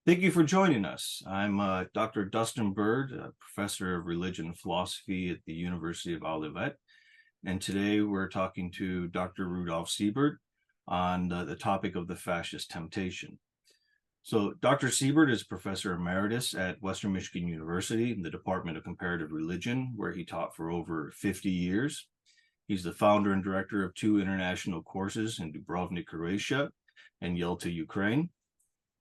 Thank you for joining us. I'm Dr. Dustin Byrd, a professor of religion and philosophy at the University of Olivet. And today we're talking to Dr. Rudolf Siebert on the topic of the fascist temptation. So Dr. Siebert is professor emeritus at Western Michigan University in the Department of Comparative Religion, where he taught for over 50 years. He's the founder and director of two international courses in Dubrovnik, Croatia, and Yalta, Ukraine.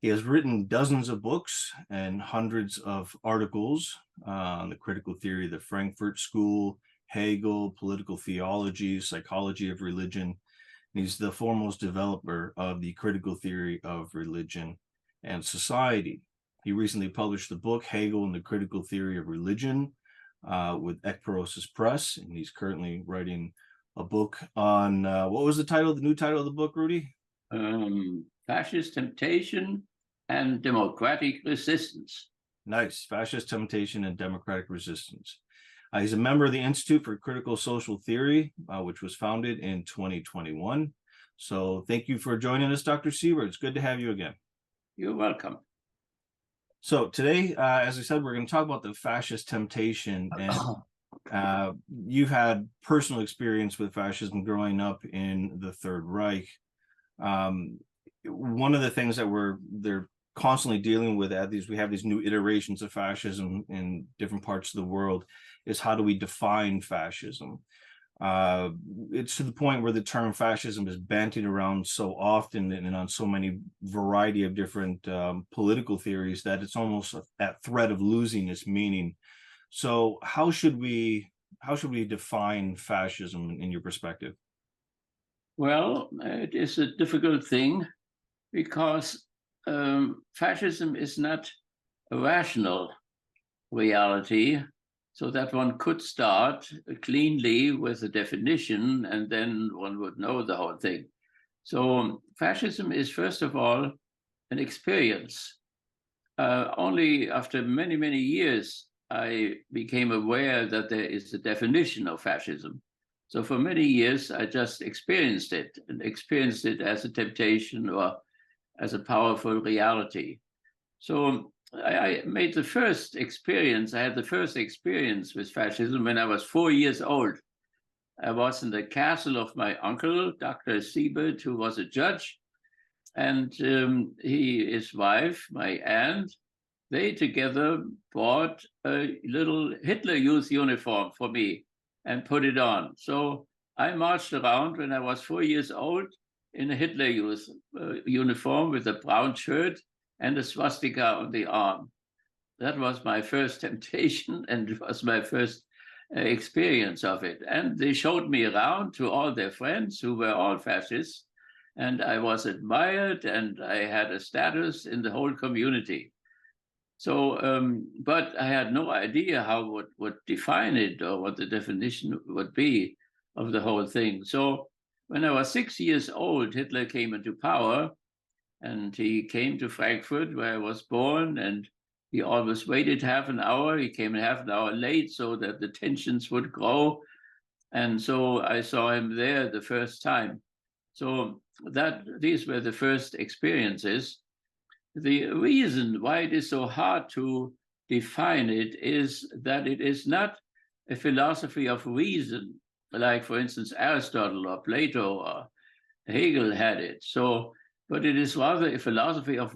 He has written dozens of books and hundreds of articles on the critical theory of the Frankfurt School, Hegel, political theology, psychology of religion. He's the foremost developer of the critical theory of religion and society. He recently published the book Hegel and the Critical Theory of Religion with Ekpyrosis Press, and he's currently writing a book on what was the new title of the book, Rudy? Fascist Temptation and Democratic Resistance. Nice. Fascist Temptation and Democratic Resistance. He's a member of the Institute for Critical Social Theory, which was founded in 2021. So thank you for joining us, Dr. Siebert. It's good to have you again. You're welcome. So today, as I said, we're going to talk about the fascist temptation. And you've had personal experience with fascism growing up in the Third Reich. One of the things that they're constantly dealing with we have these new iterations of fascism in different parts of the world, is how do we define fascism? It's to the point where the term fascism is bandied around so often and on so many variety of different political theories that it's almost at threat of losing its meaning. So how should we define fascism in your perspective? Well, it is a difficult thing because fascism is not a rational reality, so that one could start cleanly with a definition and then one would know the whole thing. So fascism is, first of all, an experience. Only after many, many years, I became aware that there is a definition of fascism. So for many years, I just experienced it as a temptation or as a powerful reality. So I made the first experience. I had the first experience with fascism when I was 4 years old. I was in the castle of my uncle, Dr. Siebert, who was a judge, and his wife, my aunt, they together bought a little Hitler Youth uniform for me and put it on. So I marched around when I was 4 years old in a Hitler Youth uniform with a brown shirt and a swastika on the arm. That was my first temptation, and it was my first experience of it. And they showed me around to all their friends who were all fascists, and I was admired, and I had a status in the whole community. So, but I had no idea how would define it or what the definition would be of the whole thing. So when I was 6 years old, Hitler came into power, and he came to Frankfurt, where I was born, and he always waited half an hour. He came half an hour late so that the tensions would grow. And so I saw him there the first time. So these were the first experiences. The reason why it is so hard to define it is that it is not a philosophy of reason, like, for instance, Aristotle or Plato or Hegel had it. So, but it is rather a philosophy of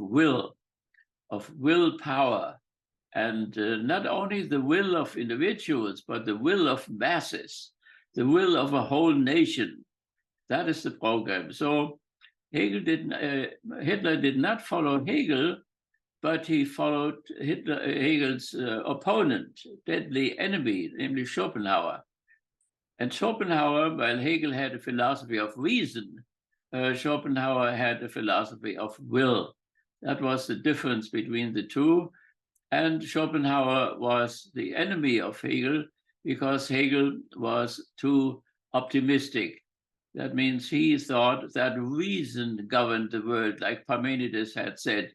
willpower, and not only the will of individuals, but the will of masses, the will of a whole nation. That is the program. So Hitler did not follow Hegel, but he followed Hegel's opponent, deadly enemy, namely Schopenhauer. And Schopenhauer, while Hegel had a philosophy of reason, Schopenhauer had a philosophy of will. That was the difference between the two. And Schopenhauer was the enemy of Hegel because Hegel was too optimistic. That means he thought that reason governed the world, like Parmenides had said.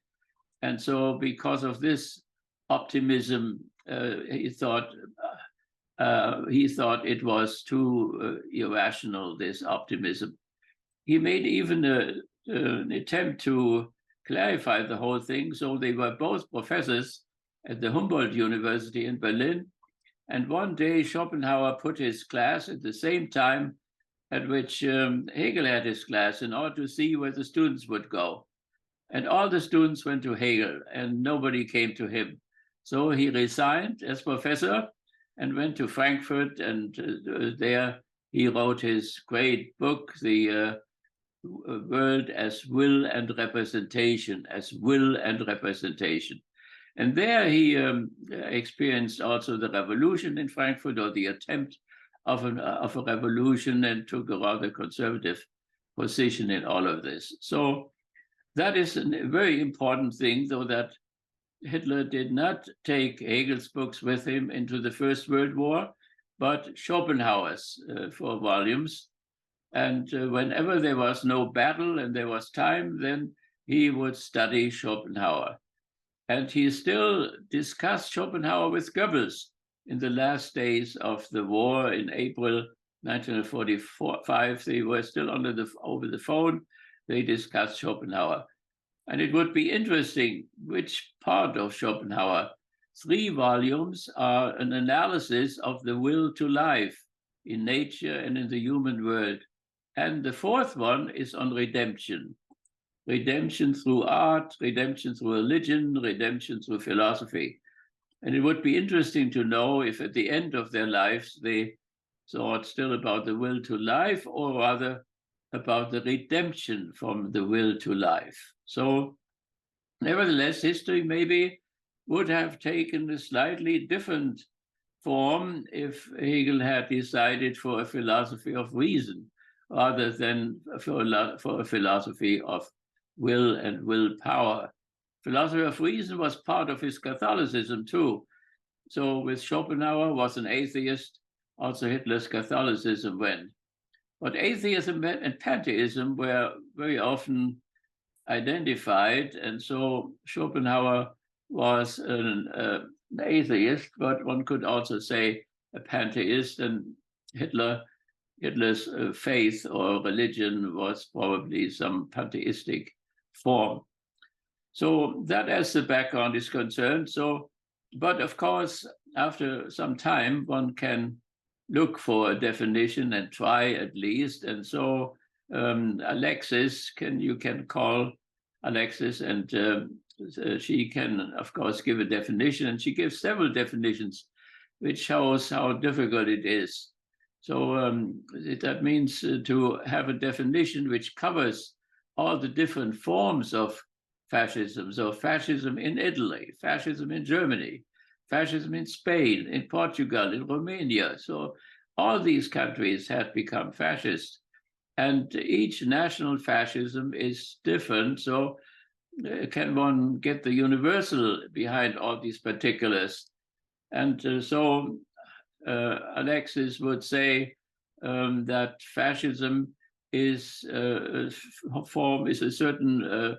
And so because of this optimism, he thought it was too irrational, this optimism. He made even an attempt to clarified the whole thing. So they were both professors at the Humboldt University in Berlin. And one day Schopenhauer put his class at the same time at which Hegel had his class in order to see where the students would go. And all the students went to Hegel and nobody came to him. So he resigned as professor and went to Frankfurt, and there he wrote his great book, The World as Will and Representation, as Will and Representation. And there he experienced also the revolution in Frankfurt, or the attempt of a revolution, and took a rather conservative position in all of this. So that is a very important thing, though, that Hitler did not take Hegel's books with him into the First World War, but Schopenhauer's 4 volumes. And whenever there was no battle and there was time, then he would study Schopenhauer. And he still discussed Schopenhauer with Goebbels in the last days of the war in April 1945. They were still over the phone. They discussed Schopenhauer. And it would be interesting which part of Schopenhauer. 3 volumes are an analysis of the will to life in nature and in the human world. And the 4th one is on redemption. Redemption through art, redemption through religion, redemption through philosophy. And it would be interesting to know if at the end of their lives they thought still about the will to life, or rather about the redemption from the will to life. So nevertheless, history maybe would have taken a slightly different form if Hegel had decided for a philosophy of reason rather than for a philosophy of will and willpower. Philosophy of reason was part of his Catholicism too. So with Schopenhauer was an atheist, also Hitler's Catholicism went. But atheism and pantheism were very often identified, and so Schopenhauer was an atheist, but one could also say a pantheist, and Hitler's faith or religion was probably some pantheistic form. So that, as the background is concerned. So, but of course, after some time, one can look for a definition and try at least. And so Alexis, you can call Alexis, and she can, of course, give a definition, and she gives several definitions, which shows how difficult it is. So that means to have a definition which covers all the different forms of fascism. So fascism in Italy, fascism in Germany, fascism in Spain, in Portugal, in Romania. So all these countries had become fascist. And each national fascism is different. So can one get the universal behind all these particulars? And so Alexis would say that fascism is a certain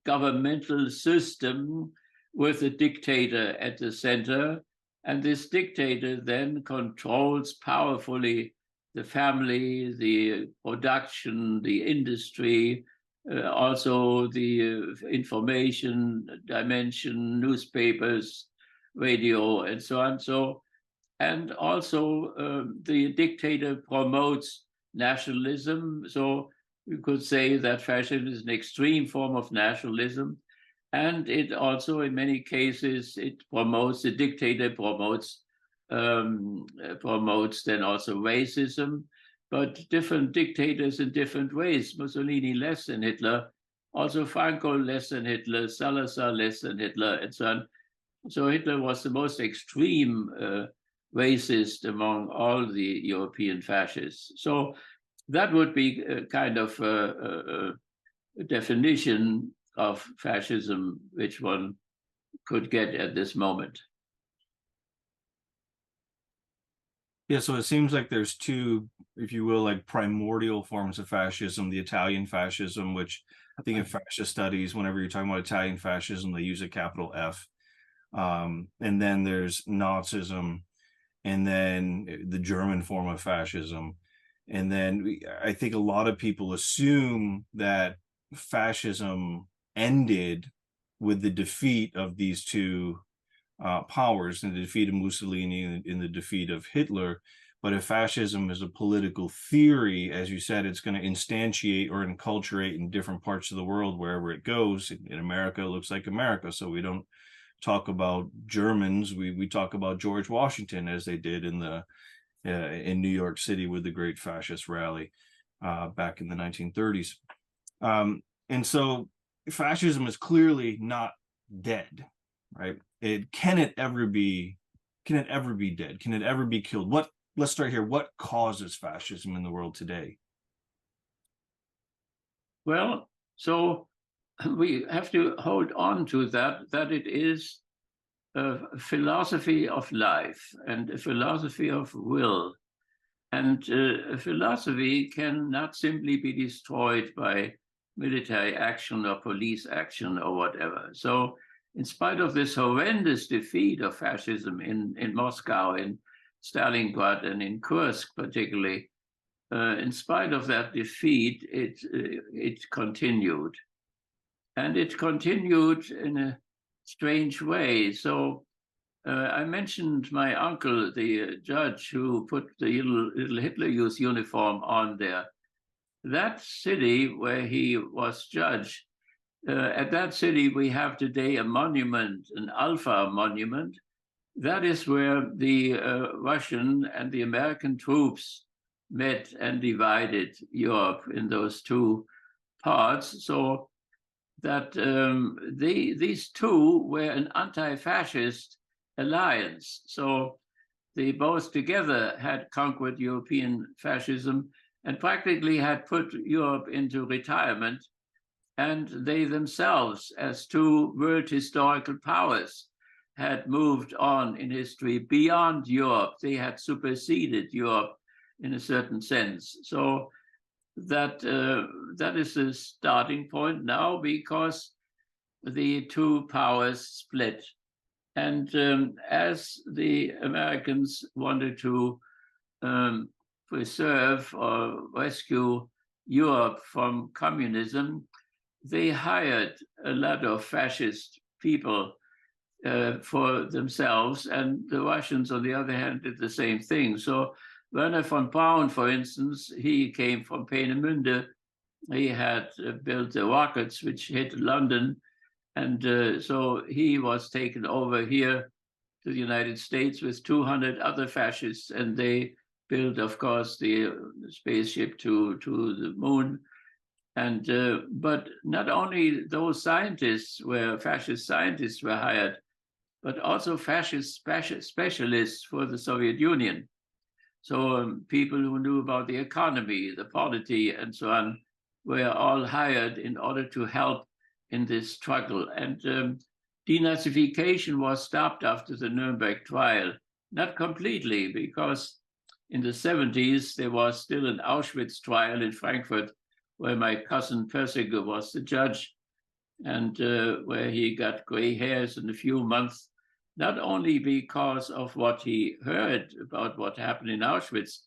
governmental system with a dictator at the center, and this dictator then controls powerfully the family, the production, the industry, also the information dimension, newspapers, radio, and so on. So, and also the dictator promotes nationalism. So we could say that fascism is an extreme form of nationalism. And it also, in many cases, the dictator promotes then also racism, but different dictators in different ways. Mussolini less than Hitler, also Franco less than Hitler, Salazar less than Hitler, and so on. So Hitler was the most extreme racist among all the European fascists. So that would be a kind of a definition of fascism which one could get at this moment. Yeah, so it seems like there's 2, if you will, like primordial forms of fascism: the Italian fascism, which I think in fascist studies, whenever you're talking about Italian fascism, they use a capital F. And then there's Nazism, and then the German form of fascism. And then I think a lot of people assume that fascism ended with the defeat of these two powers, and the defeat of Mussolini and in the defeat of Hitler. But if fascism is a political theory, as you said, it's going to instantiate or enculturate in different parts of the world wherever it goes. In America, it looks like America, so we don't talk about Germans. We talk about George Washington, as they did in New York City with the Great Fascist Rally back in the 1930s. And so fascism is clearly not dead, right? Can it ever be dead? Can it ever be killed? Let's start here. What causes fascism in the world today? Well, so we have to hold on to that it is a philosophy of life and a philosophy of will. And a philosophy cannot simply be destroyed by military action or police action or whatever. So in spite of this horrendous defeat of fascism in Moscow, in Stalingrad, and in Kursk particularly, in spite of that defeat, it continued. And it continued in a strange way. So I mentioned my uncle, the judge who put the little Hitler Youth uniform on there. That city where he was judge, at that city we have today a monument, an Alpha monument. That is where the Russian and the American troops met and divided Europe in those two parts. So that these two were an anti-fascist alliance. So they both together had conquered European fascism and practically had put Europe into retirement. And they themselves, as two world historical powers, had moved on in history beyond Europe. They had superseded Europe in a certain sense. So that is the starting point now, because the two powers split. And as the Americans wanted to preserve or rescue Europe from communism, they hired a lot of fascist people for themselves, and the Russians, on the other hand, did the same thing. So Werner von Braun, for instance, he came from Peenemünde. He had built the rockets which hit London, and so he was taken over here to the United States with 200 other fascists, and they built, of course, the spaceship to the moon. And but not only those fascist scientists were hired, but also fascist specialists for the Soviet Union. So people who knew about the economy, the polity, and so on, were all hired in order to help in this struggle. And denazification was stopped after the Nuremberg trial, not completely, because in the 70s, there was still an Auschwitz trial in Frankfurt, where my cousin Persiger was the judge, and where he got gray hairs in a few months, not only because of what he heard about what happened in Auschwitz,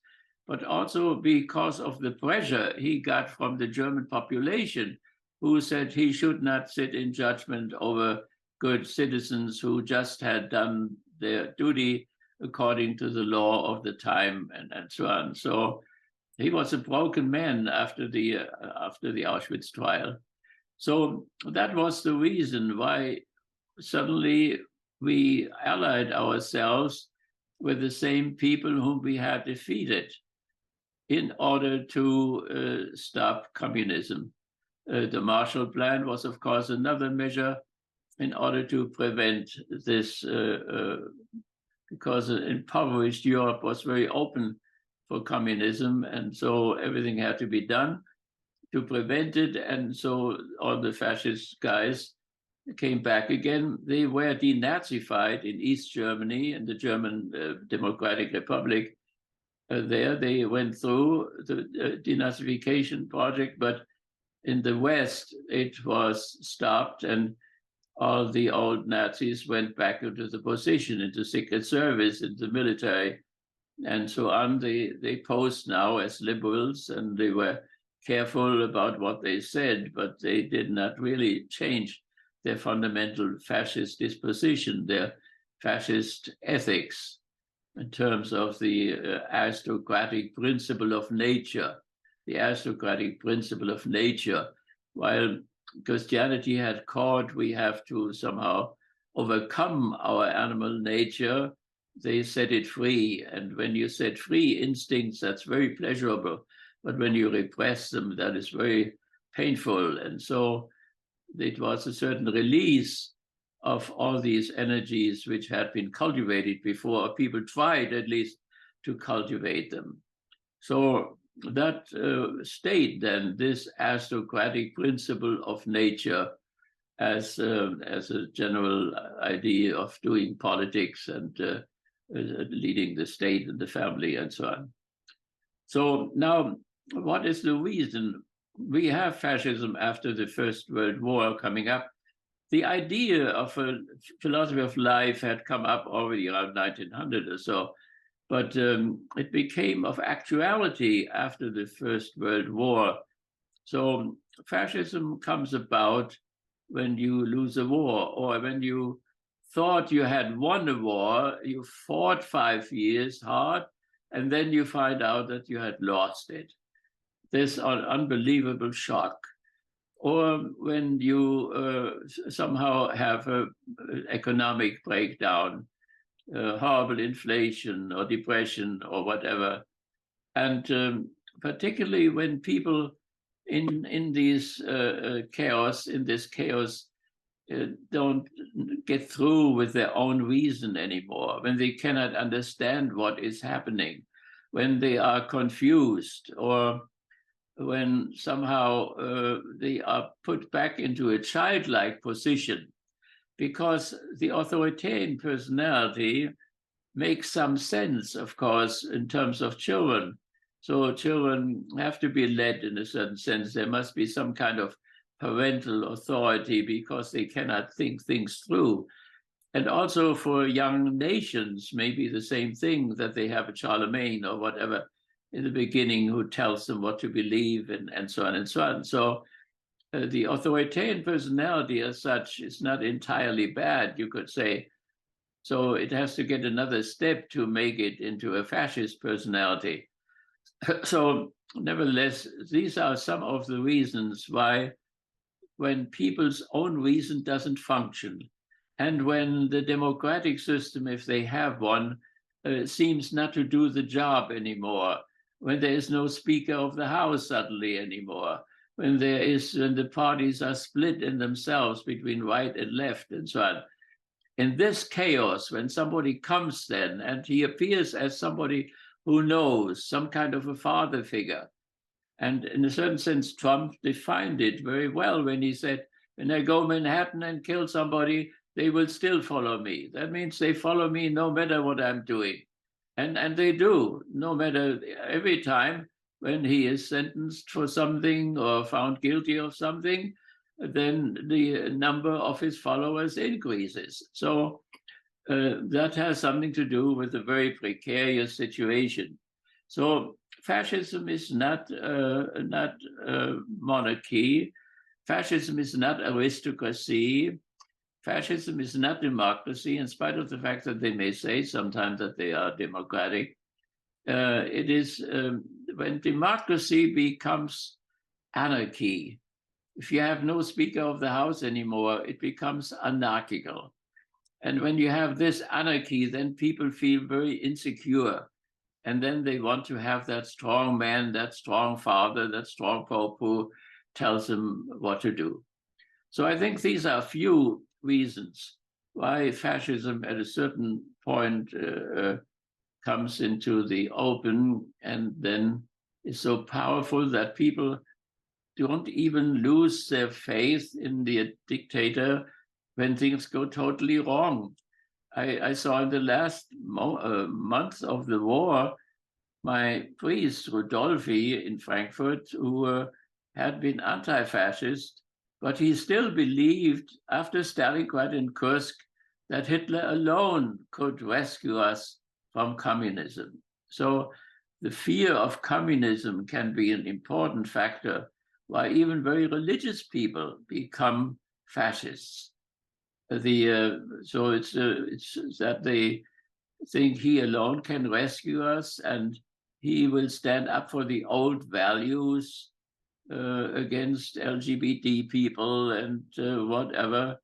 but also because of the pressure he got from the German population, who said he should not sit in judgment over good citizens who just had done their duty according to the law of the time, and so on. So he was a broken man after the Auschwitz trial. So that was the reason why suddenly we allied ourselves with the same people whom we had defeated in order to stop communism. The Marshall Plan was, of course, another measure in order to prevent this, because impoverished Europe was very open for communism, and so everything had to be done to prevent it. And so all the fascist guys came back again. They were denazified in East Germany, in the German Democratic Republic. There they went through the denazification project, but in the West it was stopped, and all the old Nazis went back into the position, into secret service, into the military, and so on. They posed now as liberals, and they were careful about what they said, but they did not really change their fundamental fascist disposition, their fascist ethics in terms of the aristocratic principle of nature, the aristocratic principle of nature. While Christianity had caught we have to somehow overcome our animal nature, they set it free. And when you set free instincts, that's very pleasurable. But when you repress them, that is very painful. And so it was a certain release of all these energies which had been cultivated before. People tried at least to cultivate them. So that state then, this aristocratic principle of nature as a general idea of doing politics and leading the state and the family and so on. So now, what is the reason? We have fascism after the First World War coming up. The idea of a philosophy of life had come up already around 1900 or so, but it became of actuality after the First World War. So fascism comes about when you lose a war, or when you thought you had won a war, you fought 5 years hard, and then you find out that you had lost it. This unbelievable shock. Or when you somehow have an economic breakdown, horrible inflation or depression or whatever. And particularly when people in this chaos don't get through with their own reason anymore, when they cannot understand what is happening, when they are confused, or when somehow they are put back into a childlike position, because the authoritarian personality makes some sense, of course, in terms of children. So children have to be led in a certain sense. There must be some kind of parental authority because they cannot think things through. And also for young nations, maybe the same thing, that they have a Charlemagne or whatever in the beginning who tells them what to believe, and so on and so on. So the authoritarian personality as such is not entirely bad, you could say. So it has to get another step to make it into a fascist personality. So nevertheless, these are some of the reasons why, when people's own reason doesn't function, and when the democratic system, if they have one, seems not to do the job anymore, when there is no Speaker of the House suddenly anymore, when the parties are split in themselves between right and left and so on. In this chaos, when somebody comes then and he appears as somebody who knows, some kind of a father figure, and in a certain sense, Trump defined it very well when he said, when I go Manhattan and kill somebody, they will still follow me. That means they follow me no matter what I'm doing. And they do, no matter, every time when he is sentenced for something or found guilty of something, then the number of his followers increases. So that has something to do with a very precarious situation. So fascism is not monarchy. Fascism is not aristocracy. Fascism is not democracy, in spite of the fact that they may say sometimes that they are democratic. It is when democracy becomes anarchy. If you have no Speaker of the House anymore, it becomes anarchical. And when you have this anarchy, then people feel very insecure. And then they want to have that strong man, that strong father, that strong pope who tells them what to do. So I think these are few reasons why fascism at a certain point comes into the open, and then is so powerful that people don't even lose their faith in the dictator when things go totally wrong. I saw in the last month of the war, my priest, Rudolf J in Frankfurt, who had been anti-fascist, but he still believed, after Stalingrad and Kursk, that Hitler alone could rescue us from communism. So the fear of communism can be an important factor why even very religious people become fascists. So it's that they think he alone can rescue us, and he will stand up for the old values against LGBT people and whatever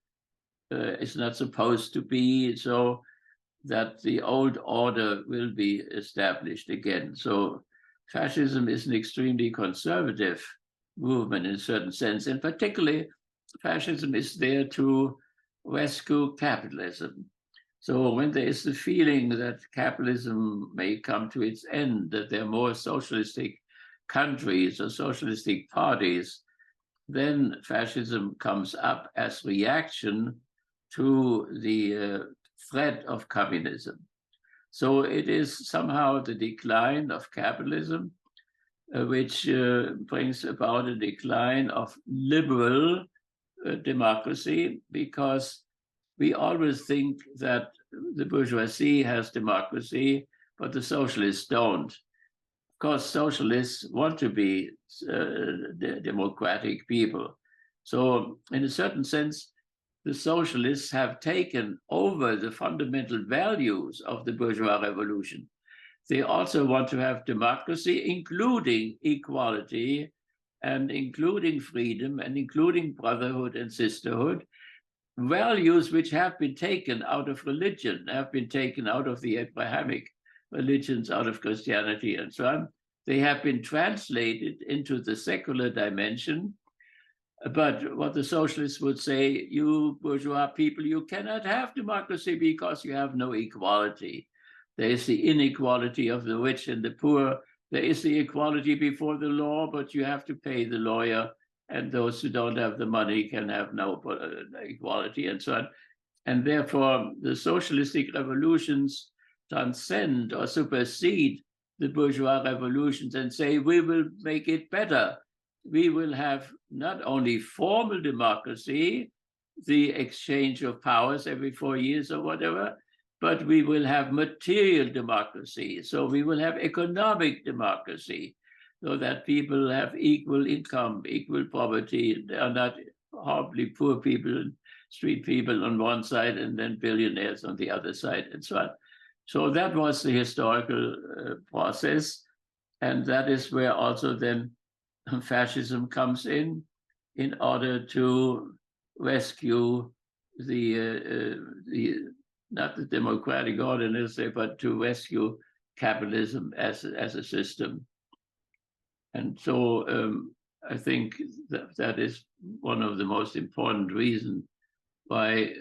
is not supposed to be, so that the old order will be established again. So fascism is an extremely conservative movement in a certain sense, and particularly fascism is there to rescue capitalism. So when there is the feeling that capitalism may come to its end, that there are more socialistic countries or socialistic parties, then fascism comes up as reaction to the threat of communism. So it is somehow the decline of capitalism, which brings about a decline of liberal democracy, because we always think that the bourgeoisie has democracy, but the socialists don't. Of course, socialists want to be democratic people. So in a certain sense, the socialists have taken over the fundamental values of the bourgeois revolution. They also want to have democracy, including equality and including freedom and including brotherhood and sisterhood, values which have been taken out of religion, have been taken out of the Abrahamic religions, out of Christianity and so on. They have been translated into the secular dimension. But what the socialists would say, you bourgeois people, you cannot have democracy because you have no equality. There is the inequality of the rich and the poor. There is the equality before the law, but you have to pay the lawyer, and those who don't have the money can have no equality and so on. And therefore, the socialistic revolutions transcend or supersede the bourgeois revolutions and say, we will make it better. We will have not only formal democracy, the exchange of powers every 4 years or whatever, but we will have material democracy. So we will have economic democracy, so that people have equal income, equal poverty. They are not horribly poor people, street people on one side, and then billionaires on the other side, and so on. So that was the historical process. And that is where also then fascism comes in order to rescue the not the democratic order, but to rescue capitalism as a system. And so I think that is one of the most important reasons why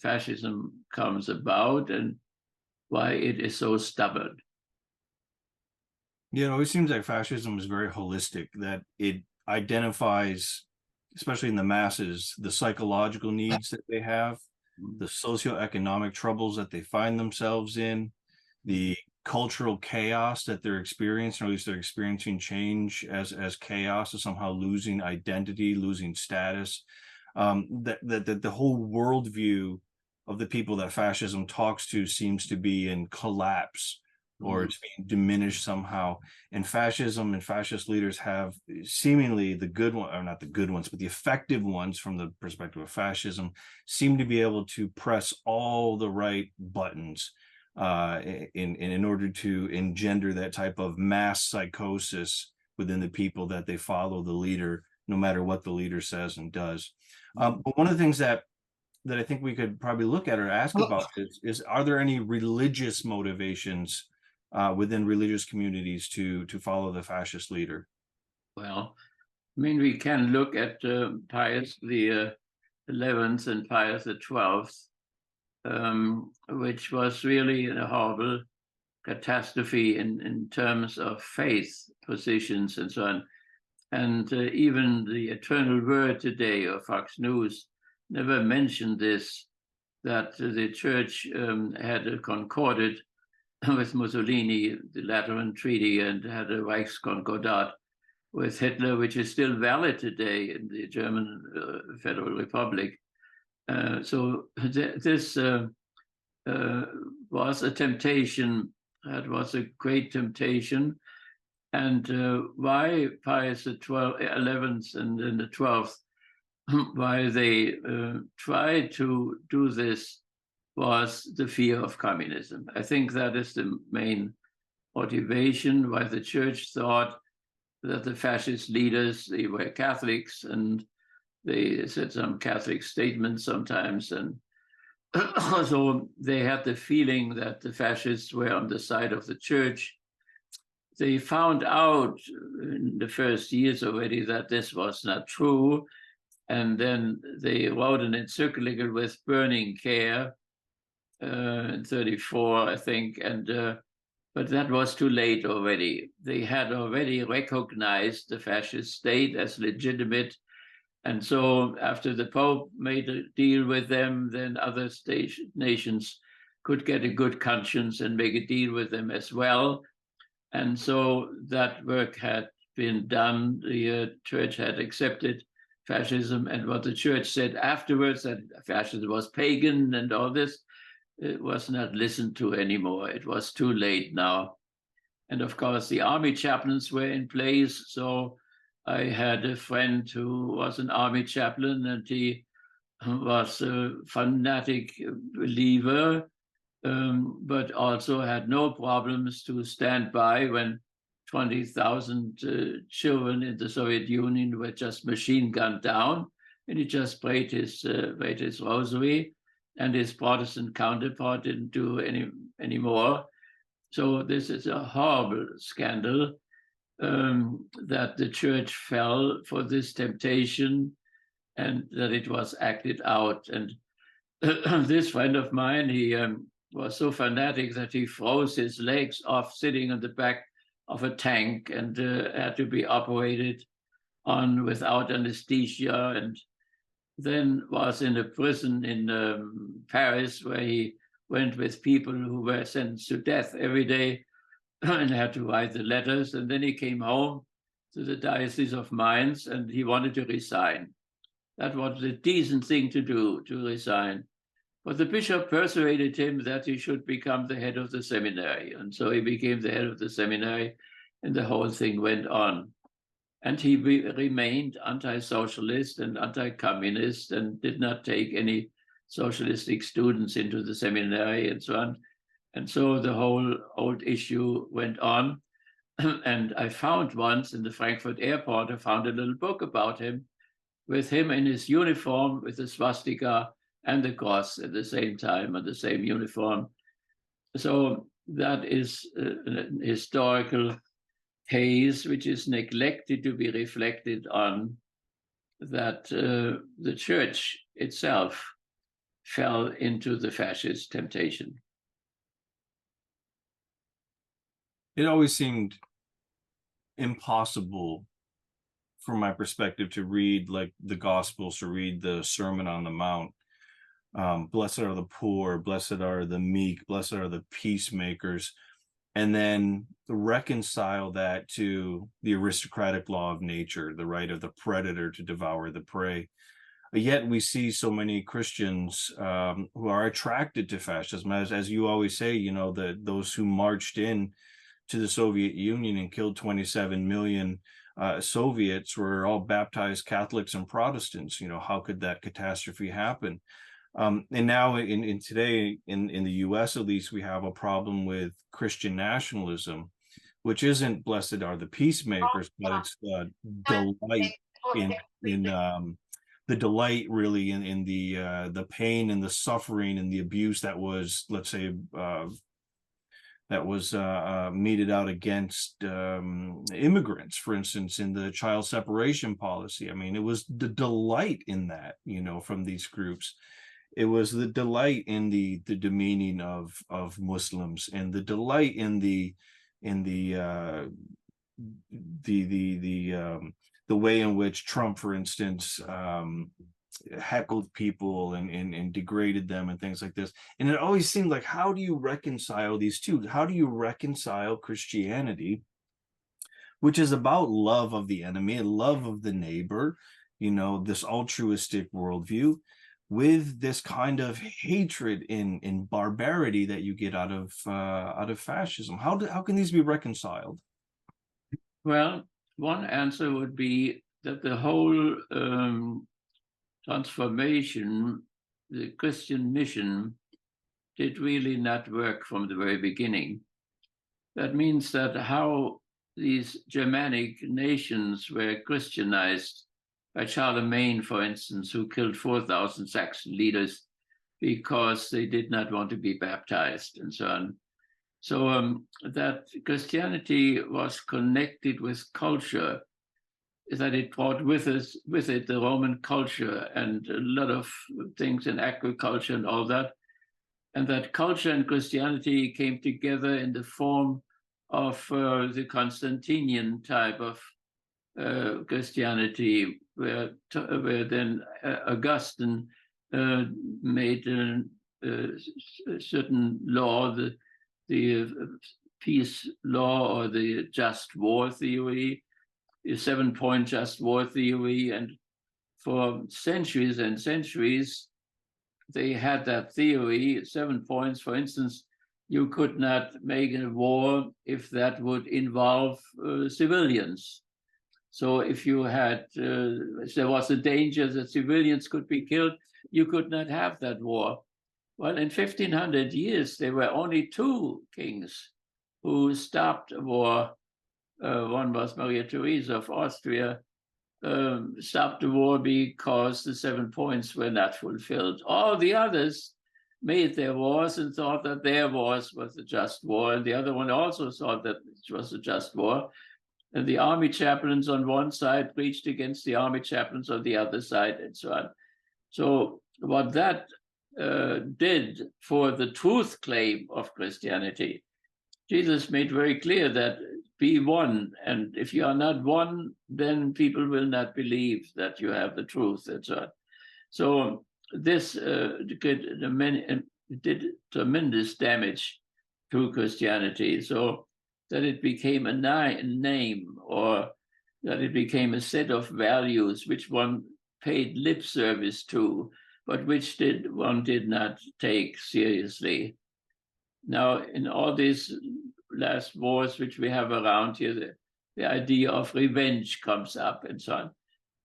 fascism comes about and why it is so stubborn. You know, it seems like fascism is very holistic, that it identifies, especially in the masses, the psychological needs that they have, the socioeconomic troubles that they find themselves in, the cultural chaos that they're experiencing, or at least they're experiencing change as chaos, or somehow losing identity, losing status. That the whole worldview of the people that fascism talks to seems to be in collapse, or it's being diminished somehow. And fascism and fascist leaders have seemingly the good one, or not the good ones, but the effective ones from the perspective of fascism, seem to be able to press all the right buttons in order to engender that type of mass psychosis within the people that they follow the leader, no matter what the leader says and does. But one of the things that I think we could probably look at or ask about is are there any religious motivations within religious communities to follow the fascist leader? Well, I mean, we can look at Pius the 11th and Pius the 12th, which was really a horrible catastrophe in terms of faith positions and so on. And even the Eternal Word today, or Fox News, never mentioned this, that the church had concorded with Mussolini, the Lateran Treaty, and had a Reichskonkordat with Hitler, which is still valid today in the German Federal Republic. So this was a temptation. That was a great temptation. And why Pius the 11th and then the 12th, why they tried to do this was the fear of communism. I think that is the main motivation why the church thought that the fascist leaders, they were Catholics, and they said some Catholic statements sometimes. And so they had the feeling that the fascists were on the side of the church. They found out in the first years already that this was not true. And then they wrote an encyclical with burning care in 34, I think. But that was too late already. They had already recognized the fascist state as legitimate. And so after the Pope made a deal with them, then other nations could get a good conscience and make a deal with them as well. And so that work had been done. The church had accepted fascism. And what the church said afterwards, that fascism was pagan and all this, it was not listened to anymore. It was too late now. And of course, the army chaplains were in place. So I had a friend who was an army chaplain, and he was a fanatic believer, but also had no problems to stand by when 20,000 children in the Soviet Union were just machine gunned down, and he just prayed his rosary, and his Protestant counterpart didn't do any more. So this is a horrible scandal that the church fell for this temptation and that it was acted out. And this friend of mine, he was so fanatic that he froze his legs off sitting on the back of a tank and had to be operated on without anesthesia, and then was in a prison in Paris where he went with people who were sentenced to death every day and had to write the letters. And then he came home to the Diocese of Mainz and he wanted to resign. That was the decent thing to do, to resign. But the bishop persuaded him that he should become the head of the seminary. And so he became the head of the seminary, and the whole thing went on. And he remained anti-socialist and anti-communist and did not take any socialistic students into the seminary and so on. And so the whole old issue went on. And I found once in the Frankfurt airport, I found a little book about him, with him in his uniform with the swastika and the cross at the same time, on the same uniform. So that is a historical case which is neglected to be reflected on, that the church itself fell into the fascist temptation. It always seemed impossible from my perspective to read like the Gospels, to read the Sermon on the Mount. Blessed are the poor, blessed are the meek, blessed are the peacemakers, and then reconcile that to the aristocratic law of nature, the right of the predator to devour the prey. Yet we see so many Christians who are attracted to fascism, as you always say, you know, those who marched in to the Soviet Union and killed 27 million Soviets were all baptized Catholics and Protestants. You know, how could that catastrophe happen? And now in today, in the US at least, we have a problem with Christian nationalism, which isn't blessed are the peacemakers, but it's delight in the delight really in the pain and the suffering and the abuse that was, let's say, meted out against immigrants, for instance, in the child separation policy. I mean, it was the delight in that, you know, from these groups. It was the delight in the demeaning of Muslims, and the delight in the way in which Trump, for instance, heckled people and degraded them and things like this. And it always seemed like, how do you reconcile these two? How do you reconcile Christianity, which is about love of the enemy and love of the neighbor, you know, this altruistic worldview, with this kind of hatred in barbarity that you get out of fascism? How can these be reconciled? Well, one answer would be that the whole transformation, the Christian mission, did really not work from the very beginning. That means that how these Germanic nations were Christianized by Charlemagne, for instance, who killed 4,000 Saxon leaders because they did not want to be baptized and so on. So that Christianity was connected with culture, that it brought with it the Roman culture and a lot of things in agriculture and all that. And that culture and Christianity came together in the form of the Constantinian type of Christianity, where then Augustine made a certain law, the peace law or the just war theory, the 7-point just war theory. And for centuries and centuries, they had that theory, 7 points. For instance, you could not make a war if that would involve civilians. So if you had, if there was a danger that civilians could be killed, you could not have that war. Well, in 1500 years, there were only 2 kings who stopped a war. One was Maria Theresa of Austria, stopped the war because the 7 points were not fulfilled. All the others made their wars and thought that their wars was a just war, and the other one also thought that it was a just war. And the army chaplains on one side preached against the army chaplains on the other side, and so on. So what that did for the truth claim of Christianity, Jesus made very clear that be one, and if you are not one, then people will not believe that you have the truth, and so on. So this did tremendous damage to Christianity, so that it became a name, or that it became a set of values which one paid lip service to, but which one did not take seriously. Now, in all these last wars which we have around here, the idea of revenge comes up and so on.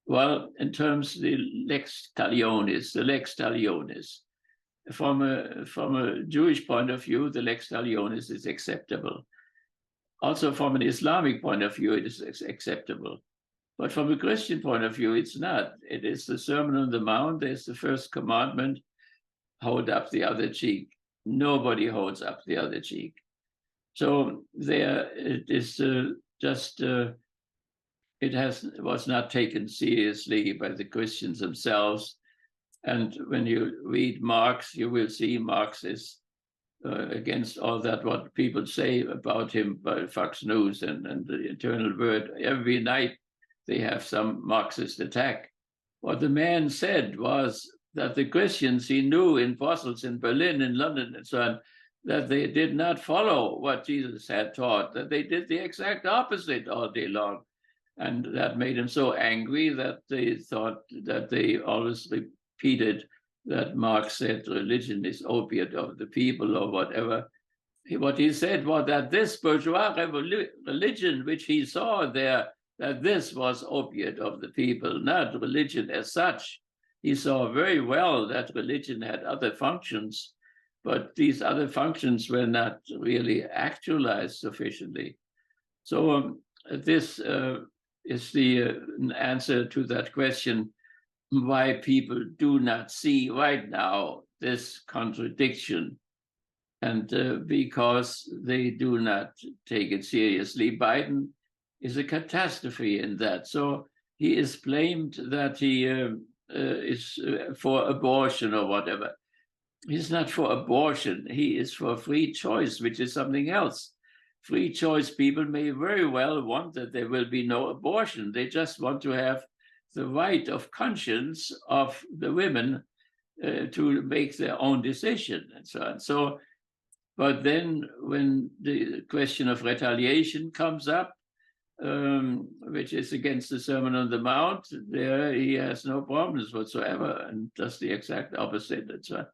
Well, in terms of the lex talionis, from a Jewish point of view, the lex talionis is acceptable. Also, from an Islamic point of view, it is acceptable. But from a Christian point of view, it's not. It is the Sermon on the Mount. There's the first commandment, hold up the other cheek. Nobody holds up the other cheek. So there it is was not taken seriously by the Christians themselves. And when you read Marx, you will see Marx is against all that what people say about him by Fox News and the Eternal Word. Every night they have some Marxist attack. What the man said was that the Christians he knew in Brussels, in Berlin, in London, and so on, that they did not follow what Jesus had taught, that they did the exact opposite all day long. And that made him so angry that they thought that they always repeated that Marx said religion is opiate of the people or whatever. What he said was that this bourgeois religion, which he saw there, that this was opiate of the people, not religion as such. He saw very well that religion had other functions, but these other functions were not really actualized sufficiently. So this is the answer to that question, why people do not see right now this contradiction, and because they do not take it seriously. Biden is a catastrophe in that. So he is blamed that he is for abortion or whatever. He's not for abortion. He is for free choice, which is something else. Free choice people may very well want that there will be no abortion. They just want to have the right of conscience of the women to make their own decision and so on. So, but then when the question of retaliation comes up, which is against the Sermon on the Mount, there he has no problems whatsoever and does the exact opposite and so on.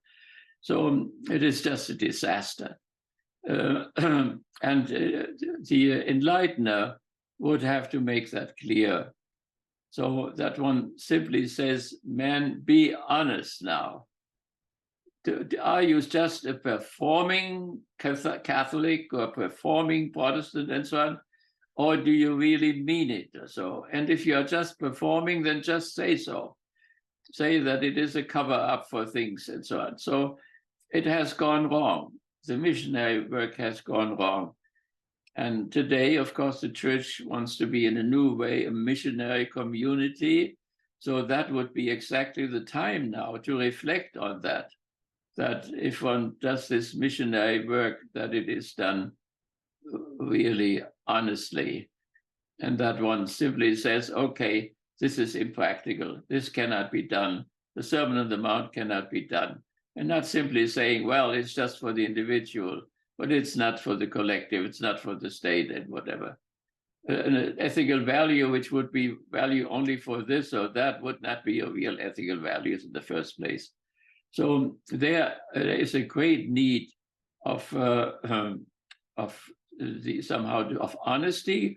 So it is just a disaster. And the enlightener would have to make that clear. So that one simply says, man, be honest now. Are you just a performing Catholic or performing Protestant and so on? Or do you really mean it or so? And if you're just performing, then just say so. Say that it is a cover up for things and so on. So it has gone wrong. The missionary work has gone wrong. And today, of course, the church wants to be in a new way a missionary community. So that would be exactly the time now to reflect on that, that if one does this missionary work, that it is done really honestly, and that one simply says, okay, this is impractical. This cannot be done. The Sermon on the Mount cannot be done. And not simply saying, well, it's just for the individual, but it's not for the collective, it's not for the state and whatever. An ethical value which would be value only for this or that would not be a real ethical value in the first place. So there is a great need of honesty,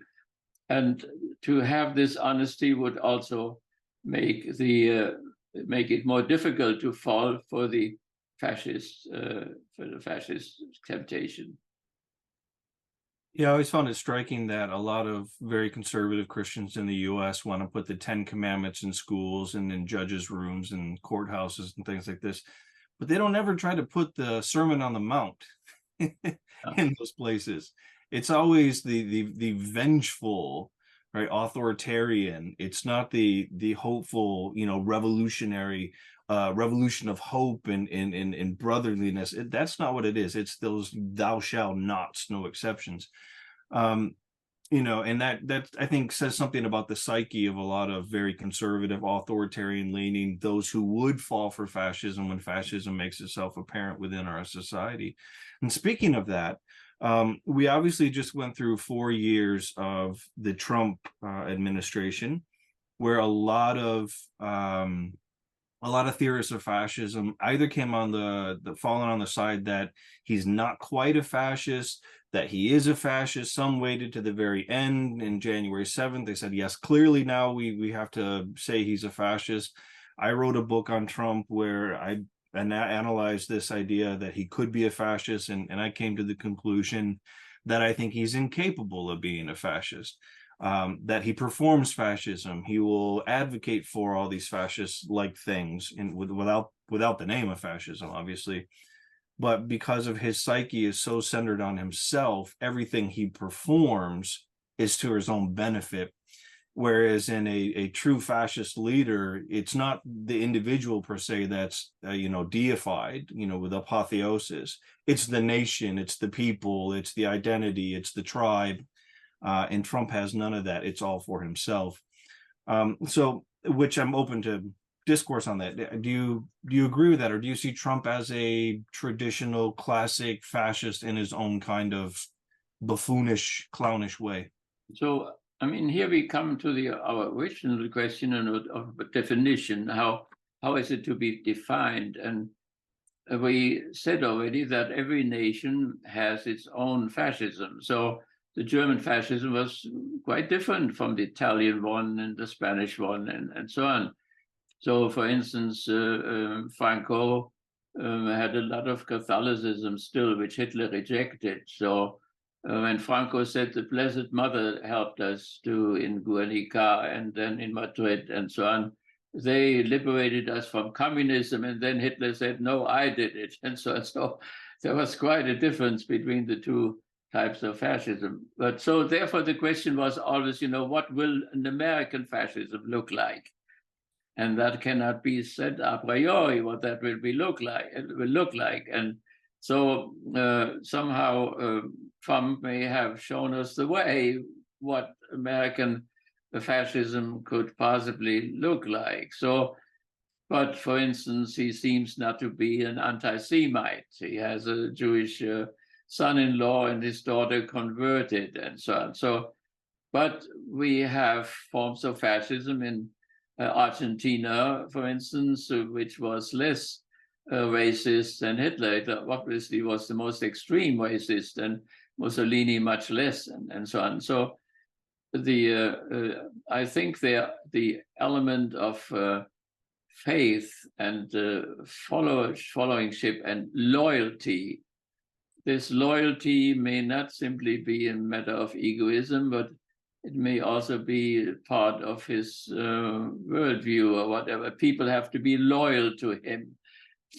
and to have this honesty would also make it more difficult to fall for the fascist temptation. Yeah, I always found it striking that a lot of very conservative Christians in the U.S. want to put the 10 Commandments in schools and in judges' rooms and courthouses and things like this, but they don't ever try to put the Sermon on the Mount in those places. It's always the vengeful, right, authoritarian. It's not the hopeful, revolutionary revolution of hope and brotherliness. That's not what it is. It's those thou shalt nots, no exceptions. And that I think says something about the psyche of a lot of very conservative, authoritarian leaning, those who would fall for fascism when fascism makes itself apparent within our society. And speaking of that, we obviously just went through 4 years of the Trump administration, where a lot of theorists of fascism either came on fallen on the side that he's not quite a fascist, that he is a fascist. Some waited to the very end in January 7th. They said, yes, clearly now we have to say he's a fascist. I wrote a book on Trump where I analyzed this idea that he could be a fascist, and I came to the conclusion that I think he's incapable of being a fascist. That he performs fascism. He will advocate for all these fascist-like things without the name of fascism, obviously. But because of his psyche is so centered on himself, everything he performs is to his own benefit. Whereas in a true fascist leader, it's not the individual per se that's deified, with apotheosis. It's the nation, it's the people, it's the identity, it's the tribe. And Trump has none of that. It's all for himself. So, which I'm open to discourse on that. Do you agree with that, or do you see Trump as a traditional, classic fascist in his own kind of buffoonish, clownish way? So, I mean, here we come to our original question of definition. How is it to be defined? And we said already that every nation has its own fascism. So the German fascism was quite different from the Italian one and the Spanish one and so on. So, for instance, Franco had a lot of Catholicism still, which Hitler rejected. So when Franco said the Blessed Mother helped us in Guernica and then in Madrid and so on, they liberated us from communism. And then Hitler said, no, I did it. And so there was quite a difference between the two types of fascism. But so therefore the question was always, what will an American fascism look like? And that cannot be said a priori what that will look like. And so somehow Trump may have shown us the way what American fascism could possibly look like. So, but for instance, he seems not to be an anti-Semite. He has a Jewish son-in-law and his daughter converted and so on. So, but we have forms of fascism in Argentina, for instance, which was less racist than Hitler. Hitler obviously was the most extreme racist, and Mussolini much less, and so on. So I think the element of faith and followingship and loyalty. This loyalty may not simply be a matter of egoism, but it may also be part of his worldview or whatever. People have to be loyal to him,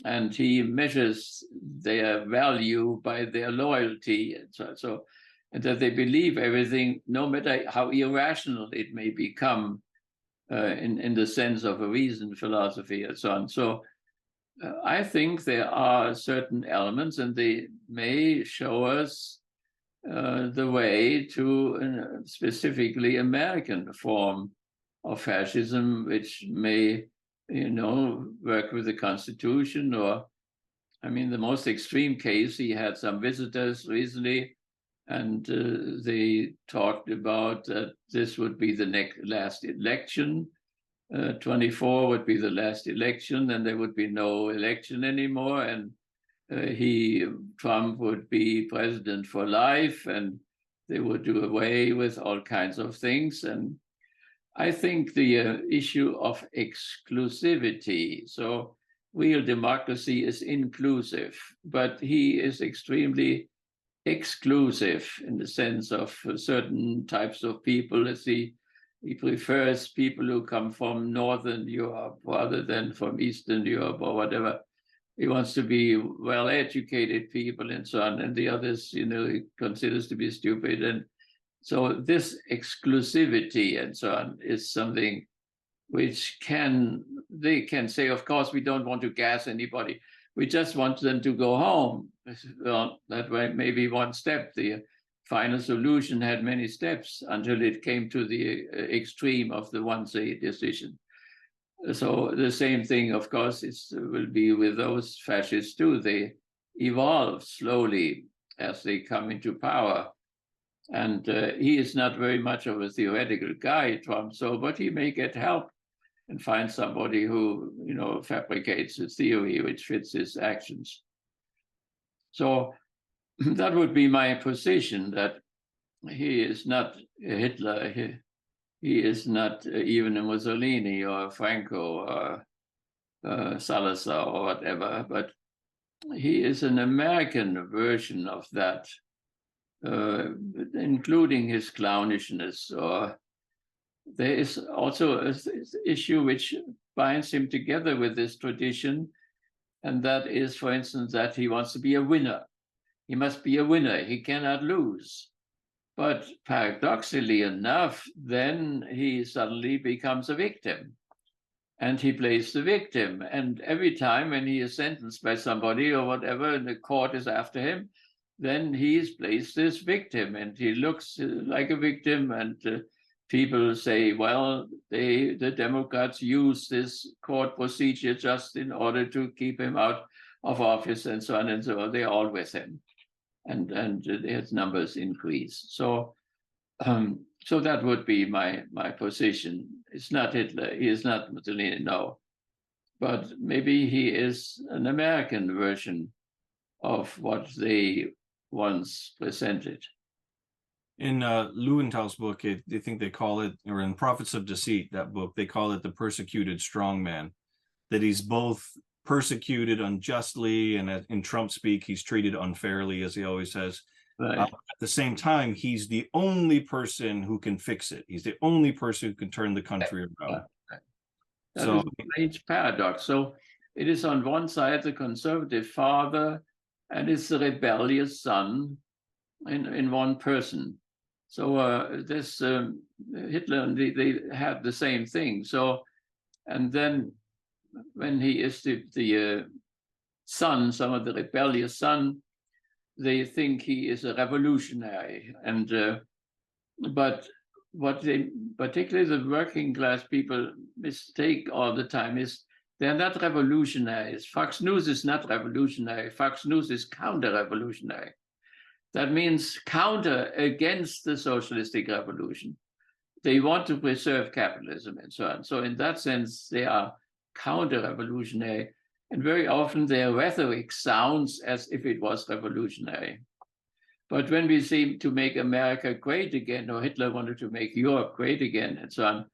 and he measures their value by their loyalty. And and that they believe everything, no matter how irrational it may become, in the sense of a reasoned philosophy and so on. So I think there are certain elements, and they may show us the way to specifically American form of fascism, which may, work with the Constitution. Or, I mean, the most extreme case, he had some visitors recently, and they talked about that this would be the last election. 24 would be the last election, and there would be no election anymore, and Trump would be president for life, and they would do away with all kinds of things. And I think the issue of exclusivity, so real democracy is inclusive, but he is extremely exclusive in the sense of certain types of people. He prefers people who come from Northern Europe rather than from Eastern Europe or whatever. He wants to be well-educated people and so on, and the others, he considers to be stupid. And so this exclusivity and so on is something which they can say, of course, we don't want to gas anybody. We just want them to go home. Well, that may be one step. The final solution had many steps until it came to the extreme of the one-state decision. So the same thing, of course, will be with those fascists too. They evolve slowly as they come into power. And he is not very much of a theoretical guy, Trump, but he may get help and find somebody who, fabricates a theory which fits his actions. So that would be my position, that he is not Hitler. He is not even a Mussolini or Franco or Salazar or whatever, but he is an American version of that, including his clownishness. Or there is also an issue which binds him together with this tradition, and that is, for instance, that he wants to be a winner. He must be a winner. He cannot lose. But paradoxically enough, then he suddenly becomes a victim, and he plays the victim. And every time when he is sentenced by somebody or whatever, and the court is after him, then he is placed as victim, and he looks like a victim. And people say, well, the Democrats use this court procedure just in order to keep him out of office and so on and so on. They're all with him. And his numbers increase. So that would be my position. It's not Hitler. He is not Mussolini, no. But maybe he is an American version of what they once presented. In Lewinthal's book, I think they call it, or in Prophets of Deceit, that book, they call it the persecuted strongman, that he's both persecuted unjustly, and in Trump speak, he's treated unfairly, as he always says. Right. At the same time, he's the only person who can fix it. He's the only person who can turn the country around. That is a strange paradox. So it is on one side the conservative father, and it's the rebellious son in one person. So this Hitler, they have the same thing. So, and then when he is the son, some of the rebellious son, they think he is a revolutionary. And but what they, particularly the working class people, mistake all the time is they're not revolutionaries. Fox News is not revolutionary. Fox News is counter-revolutionary. That means counter against the socialistic revolution. They want to preserve capitalism and so on. So in that sense, they are counter-revolutionary, and very often their rhetoric sounds as if it was revolutionary. But when we seem to make America great again, or Hitler wanted to make Europe great again, and so on,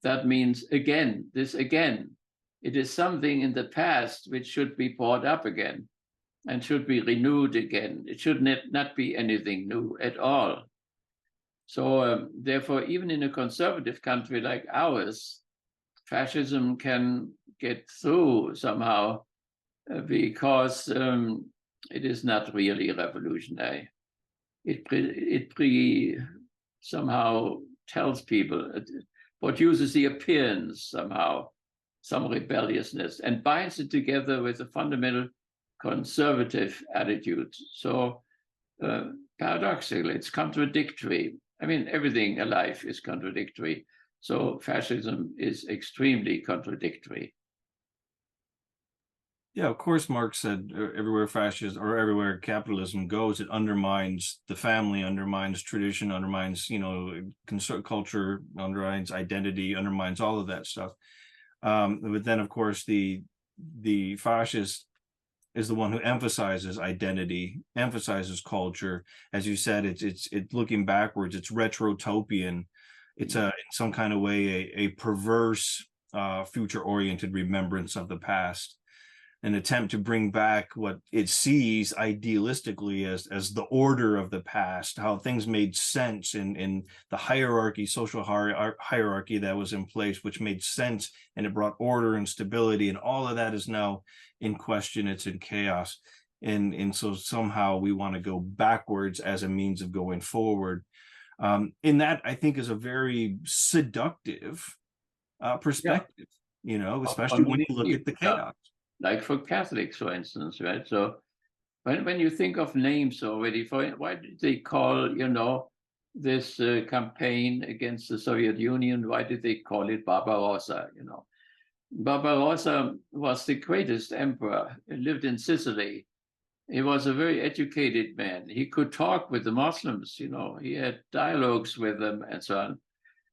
that means again, this again. It is something in the past which should be brought up again and should be renewed again. It should not be anything new at all. So therefore, even in a conservative country like ours, fascism can get through somehow because it is not really revolutionary. It somehow tells people, it produces the appearance somehow, some rebelliousness, and binds it together with a fundamental conservative attitude. So paradoxically, it's contradictory. I mean, everything in life is contradictory. So fascism is extremely contradictory. Yeah, of course, Marx said everywhere fascism or everywhere capitalism goes, it undermines the family, undermines tradition, undermines, culture, undermines identity, undermines all of that stuff. But then, of course, the fascist is the one who emphasizes identity, emphasizes culture. As you said, it's looking backwards. It's retrotopian. It's in some kind of way a perverse, future-oriented remembrance of the past, an attempt to bring back what it sees idealistically as the order of the past, how things made sense in the hierarchy, social hierarchy that was in place, which made sense, and it brought order and stability, and all of that is now in question. It's in chaos. And so somehow we want to go backwards as a means of going forward. In that, I think, is a very seductive perspective, especially when you look at the chaos. Like for Catholics, for instance, right? So when you think of names already, why did they call, this campaign against the Soviet Union, why did they call it Barbarossa, Barbarossa was the greatest emperor. He lived in Sicily. He was a very educated man. He could talk with the Muslims, he had dialogues with them and so on,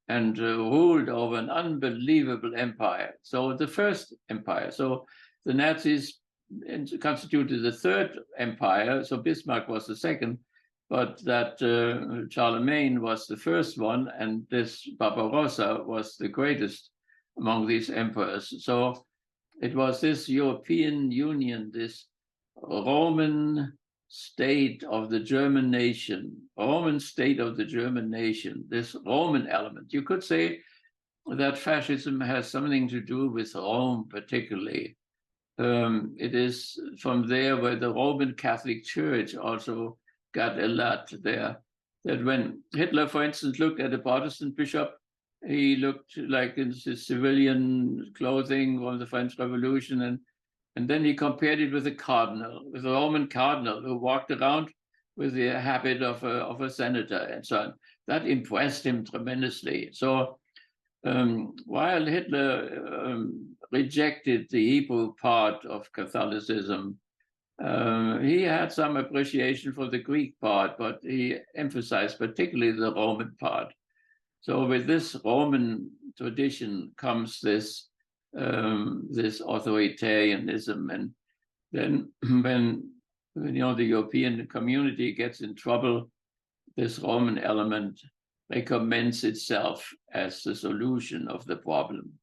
and ruled over an unbelievable empire. So the first empire. So the Nazis constituted the third empire. So Bismarck was the second, but that Charlemagne was the first one, and this Barbarossa was the greatest among these emperors. So it was this European Union, this Roman state of the German nation, this Roman element. You could say that fascism has something to do with Rome particularly. It is from there where the Roman Catholic Church also got a lot there. That when Hitler, for instance, looked at a Protestant bishop, he looked like in his civilian clothing from the French Revolution, and then he compared it with a cardinal, with a Roman cardinal who walked around with the habit of a senator and so on. That impressed him tremendously. So while Hitler rejected the Hebrew part of Catholicism, he had some appreciation for the Greek part, but he emphasized particularly the Roman part. So with this Roman tradition comes this authoritarianism, and then when the European community gets in trouble, this Roman element recommends itself as the solution of the problem.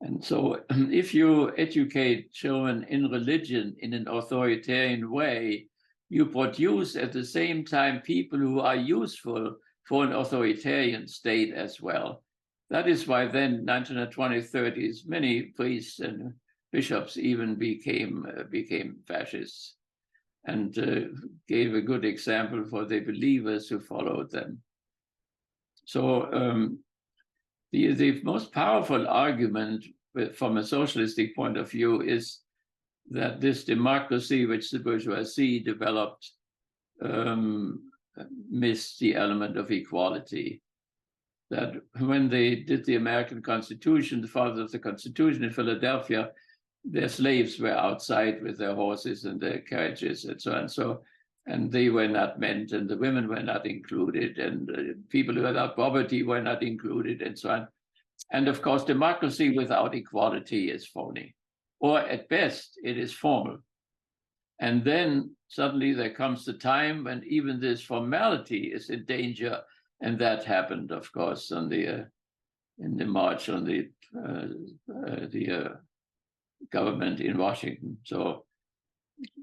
And so if you educate children in religion in an authoritarian way, you produce at the same time people who are useful for an authoritarian state as well. That is why then 1920s, 30s, many priests and bishops even became fascists, and gave a good example for the believers who followed them. So the most powerful argument from a socialistic point of view is that this democracy which the bourgeoisie developed missed the element of equality. That when they did the American Constitution, the fathers of the Constitution in Philadelphia, their slaves were outside with their horses and their carriages and so on. And they were not meant, and the women were not included, and people without property were not included, and so on. And of course, democracy without equality is phony, or at best, it is formal. And then suddenly there comes the time when even this formality is in danger. And that happened, of course, on the in the march on the government in Washington. So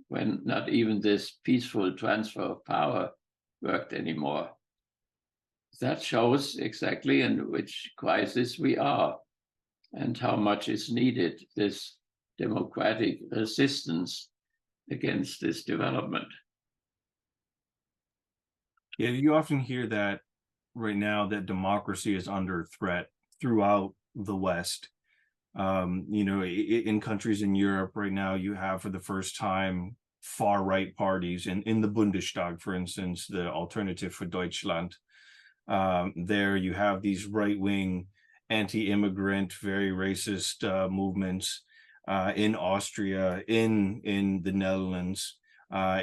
when not even this peaceful transfer of power worked anymore, that shows exactly in which crisis we are and how much is needed, this democratic resistance against this development. Yeah, you often hear that right now that democracy is under threat throughout the West. In countries in Europe right now, you have for the first time far right parties in the Bundestag, for instance, the Alternative for Deutschland. There you have these right-wing, anti-immigrant, very racist movements in Austria, in the Netherlands,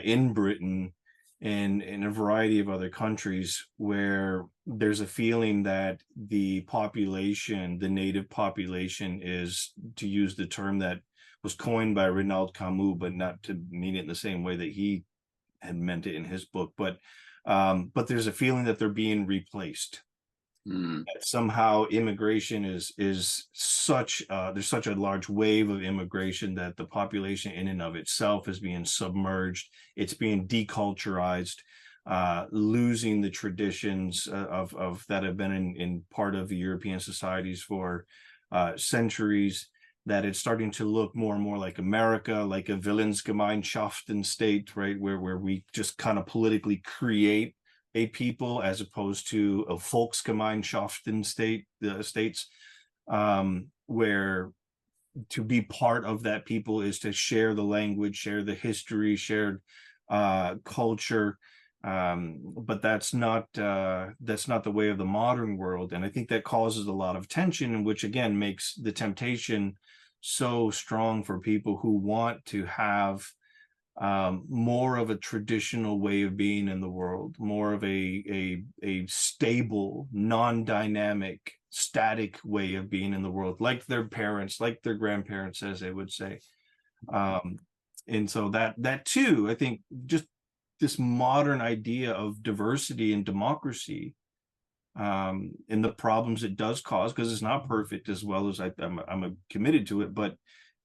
in Britain, and in a variety of other countries where there's a feeling that the population, the native population, is, to use the term that was coined by Rudolf Camus, but not to mean it in the same way that he had meant it in his book, but there's a feeling that they're being replaced. That somehow immigration is such there's such a large wave of immigration that the population in and of itself is being submerged. It's being deculturized, losing the traditions of that have been in part of the European societies for centuries. That it's starting to look more and more like America, like a Willensgemeinschaften state, right, where we just kind of politically create a people as opposed to a Volksgemeinschaften states, where to be part of that people is to share the language, share the history, shared culture. But that's not the way of the modern world, and I think that causes a lot of tension, which again makes the temptation so strong for people who want to have more of a traditional way of being in the world, more of a stable, non-dynamic, static way of being in the world, like their parents, like their grandparents, as they would say. And so that too, I think, just this modern idea of diversity and democracy, and the problems it does cause, because it's not perfect, as well as I'm committed to it, but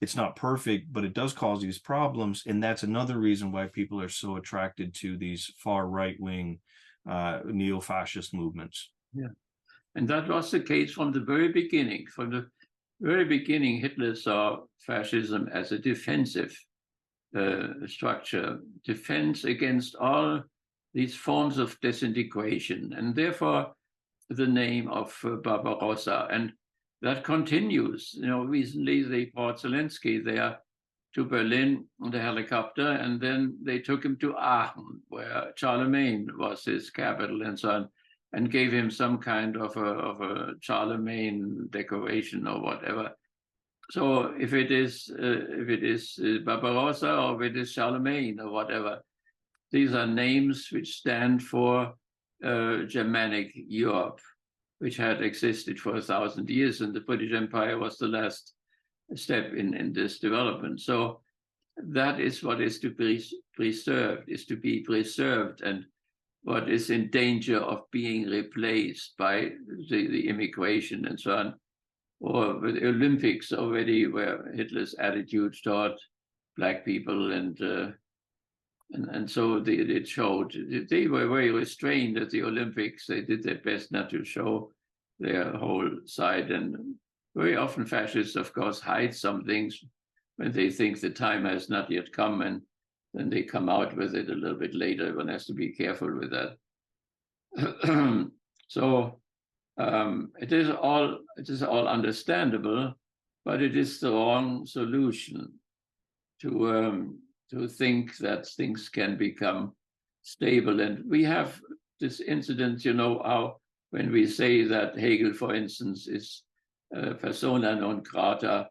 it's not perfect, but it does cause these problems. And that's another reason why people are so attracted to these far right-wing neo-fascist movements. Yeah. And that was the case from the very beginning. From the very beginning, Hitler saw fascism as a defensive structure, defense against all these forms of disintegration, and therefore the name of Barbarossa. And that continues. Recently they brought Zelensky there to Berlin on the helicopter, and then they took him to Aachen, where Charlemagne was his capital, and so on, and gave him some kind of a Charlemagne decoration or whatever. So if it is Barbarossa, or if it is Charlemagne or whatever, these are names which stand for Germanic Europe, which had existed for 1,000 years, and the British Empire was the last step in this development. So that is what is to be preserved, and what is in danger of being replaced by the immigration and so on, or with the Olympics already, where Hitler's attitude toward Black people and so it showed. They were very restrained at the Olympics. They did their best not to show their whole side. And very often fascists, of course, hide some things when they think the time has not yet come, and then they come out with it a little bit later. One has to be careful with that. So it is all understandable, but it is the wrong solution to think that things can become stable. And we have this incident, how when we say that Hegel, for instance, is persona non grata,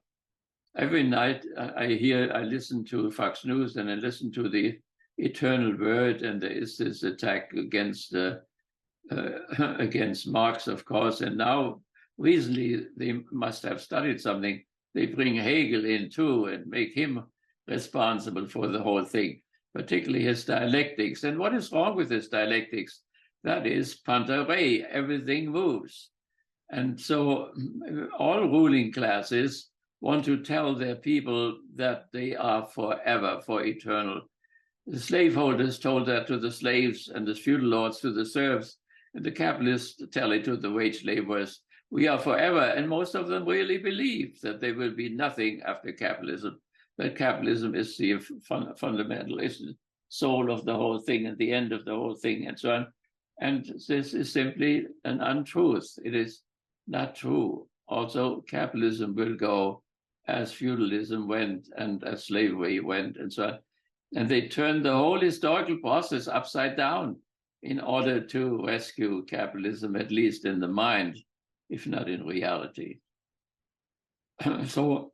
every night I listen to Fox News, and I listen to the eternal word, and there is this attack against Marx, of course. And now recently they must have studied something. They bring Hegel in too and make him responsible for the whole thing. particularly his dialectics. And what is wrong with his dialectics? That is panta rhei, everything moves. And so all ruling classes want to tell their people that they are forever, for eternal. The slaveholders told that to the slaves, and the feudal lords to the serfs, and the capitalists tell it to the wage laborers. We are forever, and most of them really believe that there will be nothing after capitalism, that capitalism is the fundamental, is the soul of the whole thing and the end of the whole thing, and so on. And this is simply an untruth. It is not true. Also, capitalism will go as feudalism went and as slavery went, and so on. And they turned the whole historical process upside down in order to rescue capitalism, at least in the mind, if not in reality. So,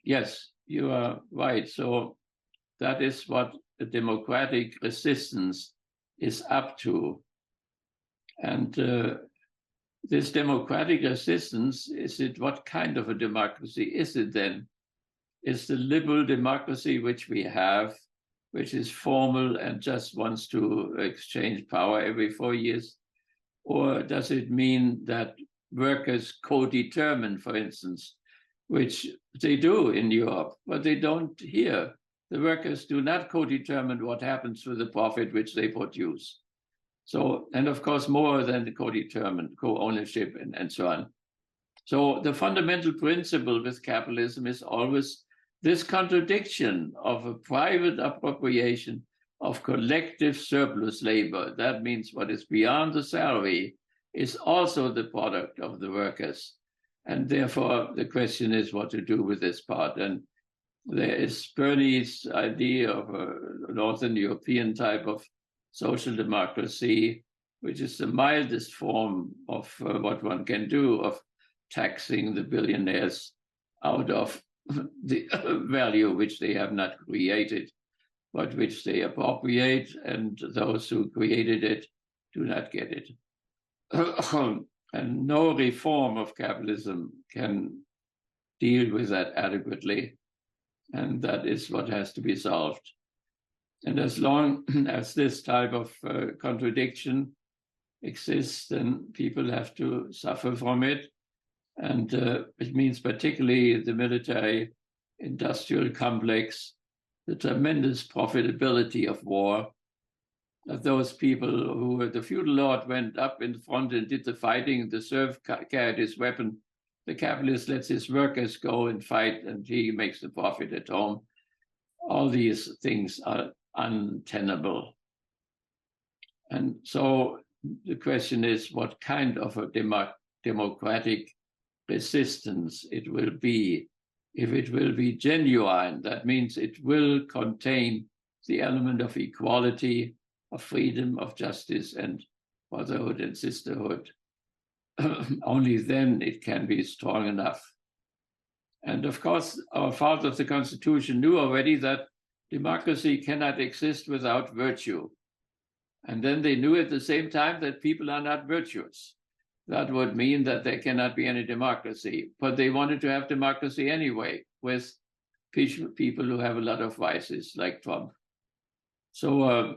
yes, you are right. So that is what the democratic resistance is up to. And this democratic resistance, what kind of a democracy is it then? Is the liberal democracy which we have, which is formal and just wants to exchange power every 4 years? Or does it mean that workers co-determine, for instance, which they do in Europe, but they don't here? The workers do not co-determine what happens to the profit which they produce. So, and of course, more than the co-determined, co-ownership and so on. So the fundamental principle with capitalism is always this contradiction of a private appropriation of collective surplus labor. That means what is beyond the salary is also the product of the workers. And therefore, the question is what to do with this part. And there is Bernie's idea of a Northern European type of social democracy, which is the mildest form of what one can do, of taxing the billionaires out of the value which they have not created, but which they appropriate, and those who created it do not get it. And no reform of capitalism can deal with that adequately, and that is what has to be solved. And as long as this type of contradiction exists, then people have to suffer from it. And it means particularly the military industrial complex, the tremendous profitability of war, that those people who, the feudal lord went up in front and did the fighting, the serf carried his weapon, the capitalist lets his workers go and fight, and he makes the profit at home. All these things are untenable. And so the question is what kind of a democratic resistance it will be. If it will be genuine, that means it will contain the element of equality, of freedom, of justice, and brotherhood and sisterhood. Only then it can be strong enough. And of course, our fathers of the Constitution knew already that democracy cannot exist without virtue. And then they knew at the same time that people are not virtuous. That would mean that there cannot be any democracy. But they wanted to have democracy anyway, with people who have a lot of vices, like Trump. So